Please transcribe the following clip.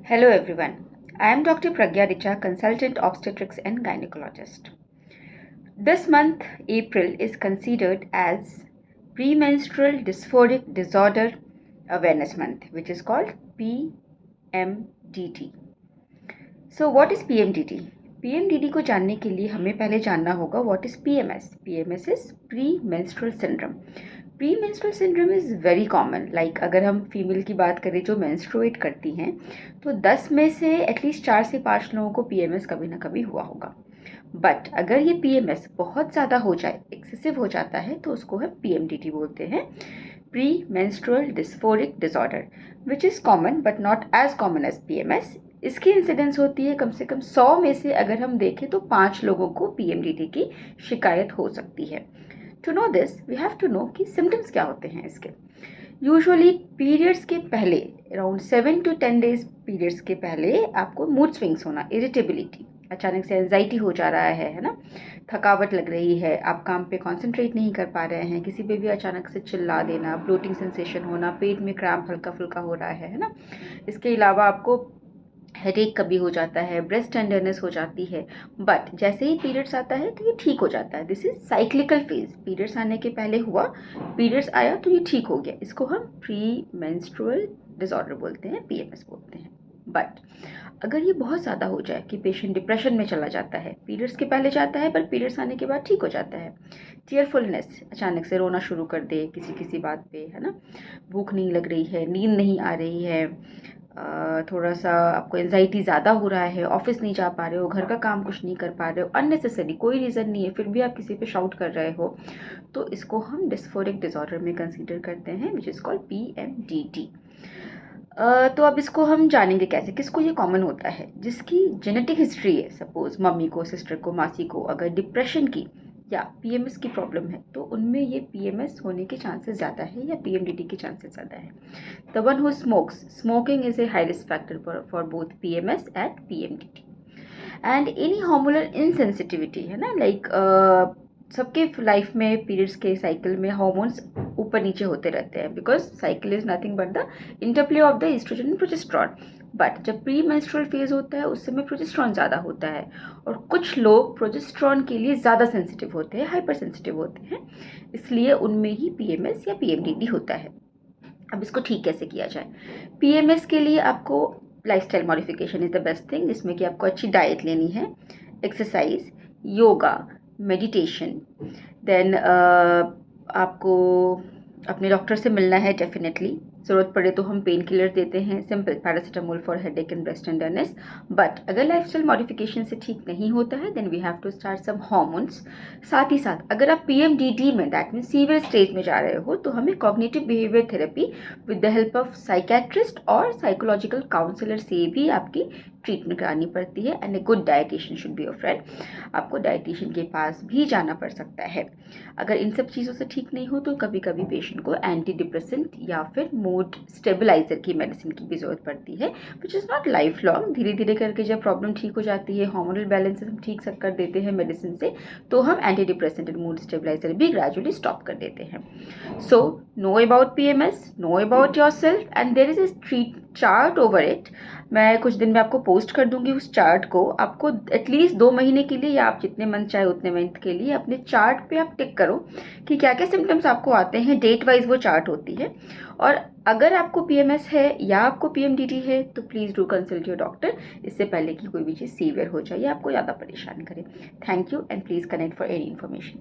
Hello everyone. I am Dr. Pragya Richa, consultant obstetrics and gynecologist. This month, April, is considered as Premenstrual Dysphoric Disorder Awareness Month, which is called PMDD. So what is PMDD? PMDD को जानने के लिए हमें पहले जानना होगा what is PMS. PMS is Premenstrual Syndrome. Pre menstrual syndrome is very common. Like अगर हम फीमेल की बात करें जो मेंस्ट्रुएट करती हैं तो 10 में से एटलीस्ट 4 से 5 लोगों को पीएमएस कभी ना कभी हुआ होगा. बट अगर ये पीएमएस बहुत ज़्यादा हो जाए, एक्सेसिव हो जाता है, तो उसको हम पीएमडीडी बोलते हैं, premenstrual dysphoric disorder, which is common but not as common as PMS. इसकी इंसिडेंस होती है कम से कम 100 में से अगर हम देखें तो 5 लोगों को पीएमडीडी की शिकायत हो सकती है. To know this we have to know कि सिम्टम्स क्या होते हैं इसके. यूजुअली पीरियड्स के पहले अराउंड 7 to 10 डेज पीरियड्स के पहले आपको मूड स्विंग्स होना, इरिटेबिलिटी, अचानक से एंजाइटी हो जा रहा है ना, थकावट लग रही है, आप काम पे कंसंट्रेट नहीं कर पा रहे हैं, किसी पे भी अचानक से चिल्ला देना, ब्लोटिंग सेंसेशन होना, पेट में क्रैम्प हल्का फुल्का हो रहा है ना. इसके अलावा आपको हेडेक कभी हो जाता है, ब्रेस्ट टेंडरनेस हो जाती है. बट जैसे ही पीरियड्स आता है तो ये ठीक हो जाता है. This is cyclical phase. Periods आने के पहले हुआ, पीरियड्स आया तो ये ठीक हो गया. इसको हम प्री मेंस्ट्रुअल डिसऑर्डर बोलते हैं, पीएमएस बोलते हैं. बट अगर ये बहुत ज़्यादा हो जाए कि पेशेंट डिप्रेशन में चला जाता है, पीरियड्स के पहले जाता है पर पीरियड्स आने के बाद ठीक हो जाता है, टीयरफुलनेस, अचानक से रोना शुरू कर दे किसी किसी बात पे, है ना, भूख नहीं लग रही है, नींद नहीं आ रही है, थोड़ा सा आपको एंजाइटी ज़्यादा हो रहा है, ऑफिस नहीं जा पा रहे हो, घर का काम कुछ नहीं कर पा रहे हो, अननेसेसरी कोई रीज़न नहीं है फिर भी आप किसी पे शाउट कर रहे हो, तो इसको हम डिस्फोरिक डिसऑर्डर में कंसीडर करते हैं, विच इज़ कॉल्ड पीएमडीडी. तो अब इसको हम जानेंगे कैसे, किसको ये कॉमन होता है. जिसकी जेनेटिक हिस्ट्री है, सपोज मम्मी को, सिस्टर को, मासी को अगर डिप्रेशन की या पीएमएस की प्रॉब्लम है तो उनमें ये पीएमएस होने के चांसेस ज़्यादा है या पीएमडीडी के चांसेस ज़्यादा है. The one who smokes, smoking is a high risk factor for both PMS and PMDD. And any hormonal insensitivity, है ना, लाइक सबके लाइफ में पीरियड्स के साइकिल में हार्मोन्स ऊपर नीचे होते रहते हैं, because cycle is nothing but the interplay of the oestrogen and progesterone. But जब प्री मेंस्ट्रुअल फेज होता है उस समय प्रोजेस्टेरॉन ज़्यादा होता है और कुछ लोग प्रोजेस्टेरॉन के लिए ज़्यादा सेंसिटिव होते हैं, हाइपर सेंसिटिव होते हैं, इसलिए उनमें ही पीएमएस या पीएमडीडी होता है. अब इसको ठीक कैसे किया जाए. पीएमएस के लिए आपको lifestyle modification is the best thing, जिसमें कि आपको अच्छी डाइट लेनी है, एक्सरसाइज, योगा, मेडिटेशन. देन आपको अपने डॉक्टर से मिलना है डेफिनेटली. ज़रूरत पड़े तो हम पेन किलर देते हैं, simple paracetamol for headache and breast tenderness. But अगर लाइफस्टाइल मॉडिफिकेशन से ठीक नहीं होता है then we have to start some hormones. साथ ही साथ अगर आप पीएमडीडी में, दैट मीन सीवियर स्टेज में जा रहे हो, तो हमें cognitive behaviour therapy with the help of psychiatrist और साइकोलॉजिकल काउंसलर से भी आपकी ट्रीटमेंट करानी पड़ती है. And a good dietitian should be your friend. आपको डाइटिशियन के पास भी जाना पड़ सकता है. अगर इन सब चीज़ों से ठीक नहीं हो तो कभी कभी पेशेंट को एंटी डिप्रेसेंट या फिर मूड स्टेबलाइजर की मेडिसिन की भी ज़रूरत पड़ती है, which is not life long. धीरे धीरे करके जब प्रॉब्लम ठीक हो जाती है, हार्मोनल बैलेंस हम ठीक से कर देते हैं मेडिसिन से, तो हम antidepressant and mood stabiliser भी ग्रेजुअली स्टॉप कर देते हैं. So know about PMS, know about yourself, and there is a treat chart over it. मैं कुछ दिन में आपको पोस्ट कर दूंगी उस चार्ट को. आपको एटलीस्ट 2 महीने के लिए या आप जितने मंथ चाहे उतने मंथ के लिए अपने चार्ट पे आप टिक करो कि क्या क्या सिम्टम्स आपको आते हैं. डेट वाइज वो चार्ट होती है. और अगर आपको पीएमएस है या आपको पीएमडीडी है तो please do consult your doctor, इससे पहले कि कोई भी चीज़ सीवियर हो जाए या आपको ज़्यादा परेशान करे. Thank you and please connect for any information.